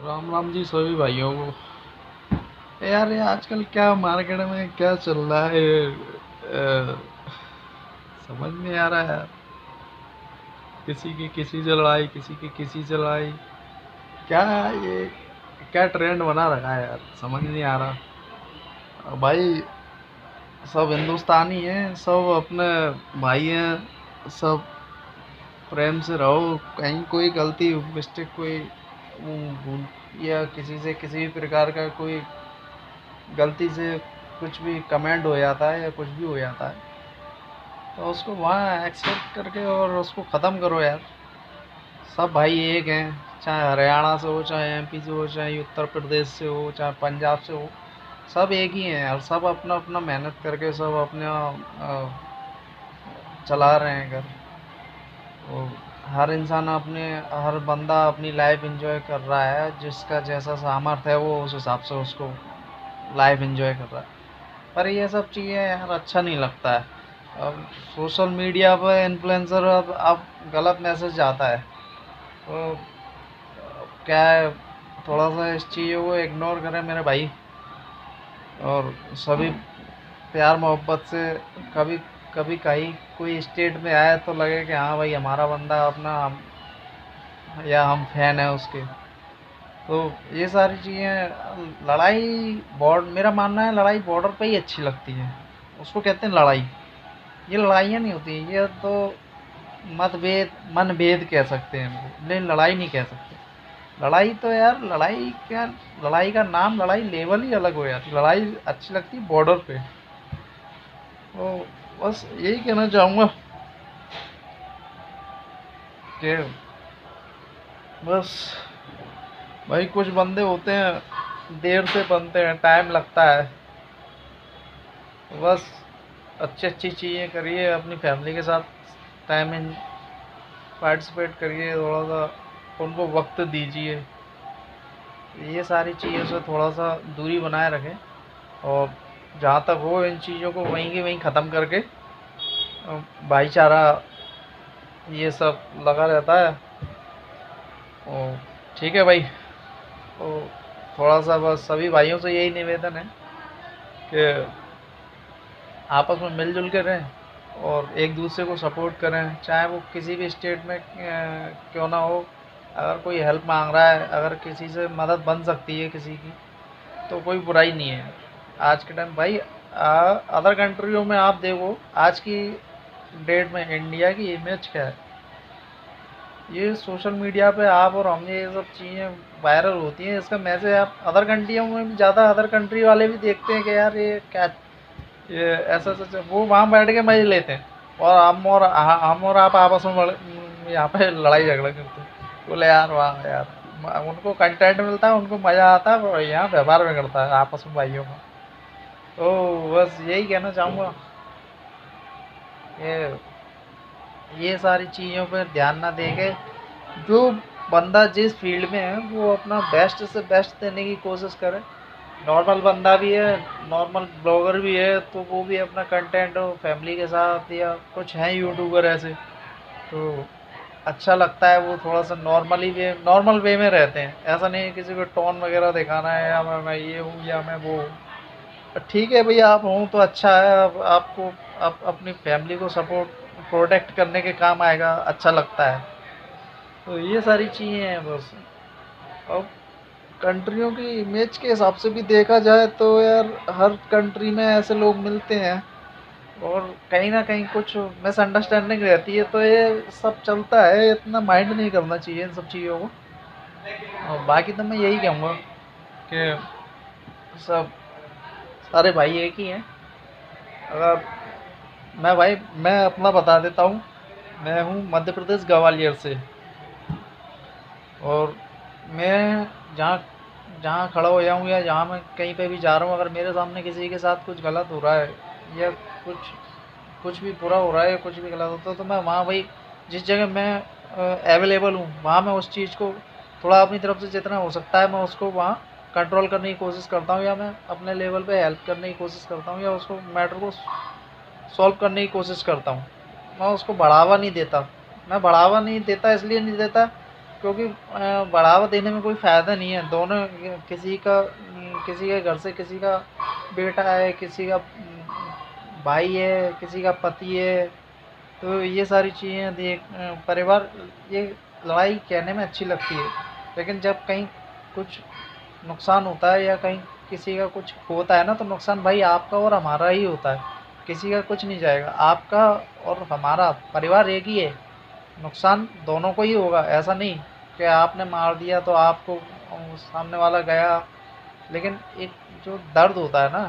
राम राम जी सभी भाइयों को। यार ये आजकल क्या मार्केट में क्या चल रहा है समझ नहीं आ रहा है यार। किसी की किसी से लड़ाई, किसी की किसी से लड़ाई। क्या ये क्या ट्रेंड बना रखा है यार, समझ नहीं आ रहा। भाई सब हिंदुस्तानी हैं, सब अपने भाई हैं, सब प्रेम से रहो। कहीं कोई गलती मिस्टेक कोई भूल या किसी से किसी भी प्रकार का कोई गलती से कुछ भी कमेंट हो जाता है या कुछ भी हो जाता है तो उसको वहाँ एक्सेप्ट करके और उसको ख़त्म करो यार। सब भाई एक हैं, चाहे हरियाणा से हो, चाहे एमपी से हो, चाहे उत्तर प्रदेश से हो, चाहे पंजाब से हो। सब एक ही हैं यार, सब अपना अपना मेहनत करके सब अपने चला रहे हैं घर। तो हर इंसान अपने हर बंदा अपनी लाइफ एंजॉय कर रहा है, जिसका जैसा सामर्थ्य है वो उस हिसाब से उसको लाइफ एंजॉय कर रहा है। पर ये सब चीज़ें यार अच्छा नहीं लगता है। अब सोशल मीडिया पर इन्फ्लुएंसर अब गलत मैसेज जाता है तो क्या है, थोड़ा सा इस चीज़ों को इग्नोर करें मेरे भाई। और सभी प्यार मोहब्बत से कभी कभी कहीं कोई स्टेट में आए तो लगे कि हाँ भाई हमारा बंदा अपना या हम फैन है उसके। तो ये सारी चीज़ें लड़ाई बॉर्ड मेरा मानना है लड़ाई बॉर्डर पे ही अच्छी लगती है। उसको कहते हैं लड़ाई। ये लड़ाइयाँ नहीं होती, ये तो मतभेद मनभेद कह सकते हैं इनको, लेकिन लड़ाई नहीं कह सकते। लड़ाई तो यार लड़ाई का नाम, लड़ाई लेवल ही अलग हो जाती। लड़ाई अच्छी लगती है बॉर्डर पे। तो बस यही कहना चाहूँगा कि बस भाई कुछ बंदे होते हैं देर से बनते हैं, टाइम लगता है। तो बस अच्छी अच्छी चीज़ें करिए, अपनी फैमिली के साथ टाइम इन पार्टिसिपेट करिए, थोड़ा सा उनको वक्त दीजिए। ये सारी चीज़ों से थोड़ा सा दूरी बनाए रखें। और जहाँ तक हो इन चीज़ों को वहीं के वहीं ख़त्म करके भाईचारा ये सब लगा रहता है। और ठीक है भाई। तो थोड़ा सा बस सभी भाइयों से यही निवेदन है कि आपस में मिलजुल के रहें और एक दूसरे को सपोर्ट करें, चाहे वो किसी भी स्टेट में क्यों ना हो। अगर कोई हेल्प मांग रहा है, अगर किसी से मदद बन सकती है किसी की, तो कोई बुराई नहीं है आज के टाइम भाई। अदर कंट्रियों में आप देखो आज की डेट में इंडिया की इमेज क्या है। ये सोशल मीडिया पे आप और हम ये सब चीज़ें वायरल होती हैं, इसका मैसेज आप अदर कंट्रियों में भी ज़्यादा अदर कंट्री वाले भी देखते हैं कि यार ये क्या, ये ऐसा ऐसा वो वहाँ बैठ के मजे लेते हैं। और हम और आप आपस में यहाँ पे लड़ाई झगड़ा करते हैं। बोले यार वाह यार, उनको कंटेंट मिलता है, उनको मज़ा आता है, और यहाँ व्यवहार में करता है आपस में भाइयों का। तो बस यही कहना चाहूँगा ये सारी चीज़ों पर ध्यान ना देके जो बंदा जिस फील्ड में है वो अपना बेस्ट से बेस्ट देने की कोशिश करे। नॉर्मल बंदा भी है, नॉर्मल ब्लॉगर भी है, तो वो भी अपना कंटेंट हो फैमिली के साथ, या कुछ हैं यूट्यूबर ऐसे तो अच्छा लगता है। वो थोड़ा सा नॉर्मल वे में रहते हैं, ऐसा नहीं है किसी को टोन वगैरह दिखाना है या मैं ये हूँ या मैं वो हूँ। ठीक है भैया, आप हों तो अच्छा है। अब आपको आप अपनी फैमिली को सपोर्ट प्रोटेक्ट करने के काम आएगा, अच्छा लगता है। तो ये सारी चीज़ें हैं बस। अब कंट्रियों की इमेज के हिसाब से भी देखा जाए तो यार हर कंट्री में ऐसे लोग मिलते हैं और कहीं ना कहीं कुछ मिसअंडरस्टैंडिंग रहती है, तो ये सब चलता है, इतना माइंड नहीं करना चाहिए इन सब चीज़ों को। और बाकी तो मैं यही कहूँगा कि सब सारे भाई एक ही हैं। अगर मैं अपना बता देता हूँ। मैं हूँ मध्य प्रदेश ग्वालियर से। और मैं जहाँ जहाँ खड़ा हो जाऊँ या जहाँ मैं कहीं पे भी जा रहा हूँ, अगर मेरे सामने किसी के साथ कुछ गलत हो रहा है या कुछ कुछ भी बुरा हो रहा है या कुछ भी गलत होता है, तो मैं वहाँ भाई जिस जगह मैं अवेलेबल हूँ वहाँ मैं उस चीज़ को थोड़ा अपनी तरफ से जितना हो सकता है मैं उसको वहाँ कंट्रोल करने की कोशिश करता हूँ, या मैं अपने लेवल पे हेल्प करने की कोशिश करता हूँ, या उसको मैटर को सॉल्व करने की कोशिश करता हूँ। मैं उसको बढ़ावा नहीं देता। मैं बढ़ावा नहीं देता इसलिए नहीं देता क्योंकि बढ़ावा देने में कोई फ़ायदा नहीं है। दोनों किसी के घर से किसी का बेटा है, किसी का भाई है, किसी का पति है, तो ये सारी चीज़ें देख परिवार, ये लड़ाई कहने में अच्छी लगती है, लेकिन जब कहीं कुछ नुकसान होता है या कहीं किसी का कुछ होता है ना, तो नुकसान भाई आपका और हमारा ही होता है, किसी का कुछ नहीं जाएगा। आपका और हमारा परिवार एक ही है, नुकसान दोनों को ही होगा। ऐसा नहीं कि आपने मार दिया तो आपको सामने वाला गया। लेकिन एक जो दर्द होता है ना,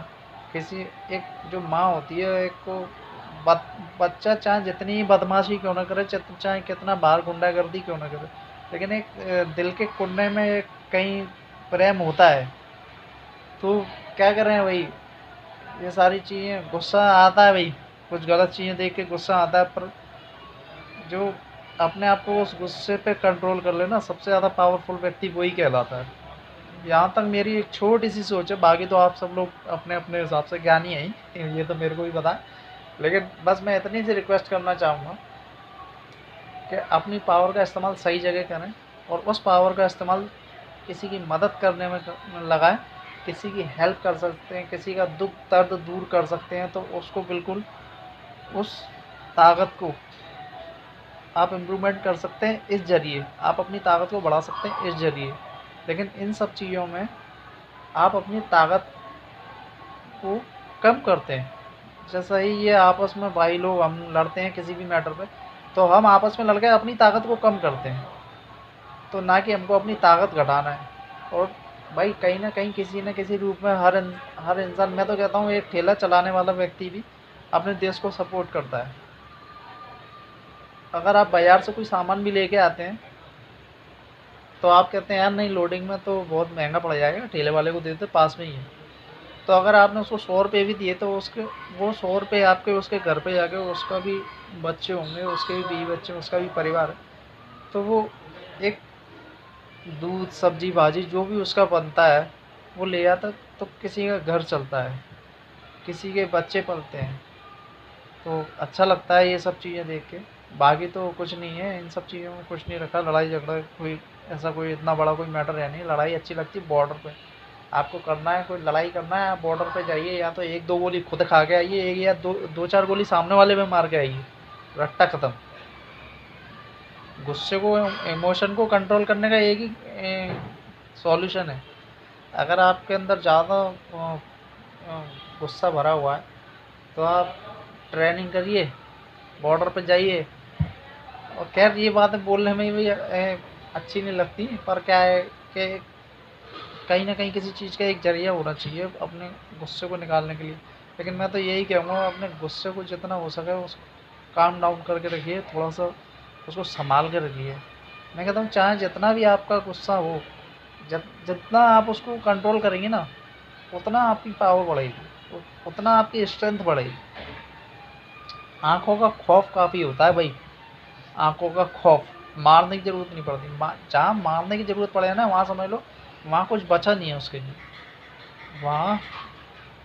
किसी एक जो माँ होती है, एक को बच्चा चाहे जितनी ही बदमाशी क्यों ना करे, चाहे कितना बाहर गुंडागर्दी क्यों ना करे, लेकिन एक दिल के कोने में एक कहीं प्रेम होता है। तो क्या करें भाई, ये सारी चीज़ें गुस्सा आता है भाई, कुछ गलत चीज़ें देख के गुस्सा आता है, पर जो अपने आप को उस गुस्से पे कंट्रोल कर लेना, सबसे ज़्यादा पावरफुल व्यक्ति वही कहलाता है। यहाँ तक मेरी एक छोटी सी सोच है, बाकी तो आप सब लोग अपने अपने हिसाब से ज्ञानी हैं ही, ये तो मेरे को भी पता है। लेकिन बस मैं इतनी सी रिक्वेस्ट करना चाहूँगा कि अपनी पावर का इस्तेमाल सही जगह करें, और उस पावर का इस्तेमाल किसी की मदद करने में लगाएं। किसी की हेल्प कर सकते हैं, किसी का दुख दर्द दूर कर सकते हैं, तो उसको बिल्कुल उस ताकत को आप इम्प्रूवमेंट कर सकते हैं। इस ज़रिए आप अपनी ताकत को बढ़ा सकते हैं, इस ज़रिए। लेकिन इन सब चीज़ों में आप अपनी ताकत को कम करते हैं। जैसा ही ये आपस में भाई लोग हम लड़ते हैं किसी भी मैटर पे, तो हम आपस में लड़ के अपनी ताकत को कम करते हैं, तो ना कि हमको अपनी ताकत घटाना है। और भाई कहीं ना कहीं किसी न किसी रूप में हर इंसान, मैं तो कहता हूँ एक ठेला चलाने वाला व्यक्ति भी अपने देश को सपोर्ट करता है। अगर आप बाज़ार से कोई सामान भी लेके आते हैं, तो आप कहते हैं यार नहीं, लोडिंग में तो बहुत महंगा पड़ जाएगा, ठेले वाले को देते पास में ही है। तो अगर आपने उसको 100 रुपये भी दिए, तो उसके वो 100 रुपये आपके उसके घर पे जाके, उसका भी बच्चे होंगे, उसके भी बीवी बच्चे, उसका भी परिवार है, तो वो एक दूध सब्जी भाजी जो भी उसका बनता है वो ले आता, तो किसी का घर चलता है, किसी के बच्चे पलते हैं। तो अच्छा लगता है ये सब चीज़ें देख के। बाकी तो कुछ नहीं है, इन सब चीज़ों में कुछ नहीं रखा, लड़ाई झगड़ा कोई ऐसा कोई इतना बड़ा कोई मैटर है नहीं। लड़ाई अच्छी लगती है बॉर्डर पे, आपको करना है कोई लड़ाई करना है, आप बॉर्डर पे जाइए, या तो एक दो गोली खुद खा के आइए, एक या दो चार गोली सामने वाले में मार के आइए, रट्टा ख़त्म। गुस्से को, इमोशन को कंट्रोल करने का एक ही सॉल्यूशन है। अगर आपके अंदर ज़्यादा गुस्सा भरा हुआ है, तो आप ट्रेनिंग करिए, बॉर्डर पे जाइए। और खैर ये बातें बोलने में भी अच्छी नहीं लगती, पर क्या है कि कहीं ना कहीं किसी चीज़ का एक जरिया होना चाहिए अपने गुस्से को निकालने के लिए। लेकिन मैं तो यही कहूँगा, अपने गुस्से को जितना हो सके उसको काम डाउन करके रखिए, थोड़ा सा उसको संभाल के रखिए। मैं कहता हूँ चाहे जितना भी आपका गुस्सा हो, जितना आप उसको कंट्रोल करेंगे ना, उतना आपकी पावर बढ़ेगी, उतना आपकी स्ट्रेंथ बढ़ेगी। आँखों का खौफ काफ़ी होता है भाई, आँखों का खौफ, मारने की ज़रूरत नहीं पड़ती। जहाँ मारने की ज़रूरत पड़े ना, वहाँ समझ लो वहाँ कुछ बचा नहीं है उसके लिए। वहाँ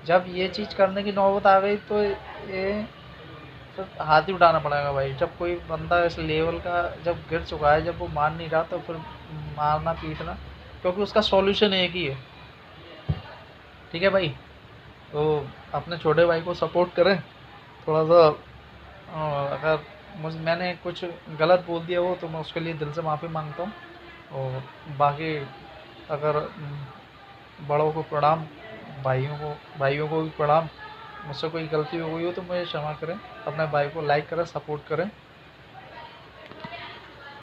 जब ये चीज़ करने की नौबत आ गई, तो ये फिर हाथ ही उठाना पड़ेगा भाई। जब कोई बंदा इस लेवल का जब गिर चुका है, जब वो मान नहीं रहा, तो फिर मारना पीटना, क्योंकि उसका सॉल्यूशन एक ही है। ठीक है भाई, तो अपने छोटे भाई को सपोर्ट करें थोड़ा सा। अगर मैंने कुछ गलत बोल दिया हो, तो मैं उसके लिए दिल से माफ़ी मांगता हूँ। और बाकी अगर बड़ों को प्रणाम, भाइयों को भी प्रणाम। मुझसे कोई गलती हो गई हो तो मुझे क्षमा करें। अपने भाई को लाइक करें, सपोर्ट करें।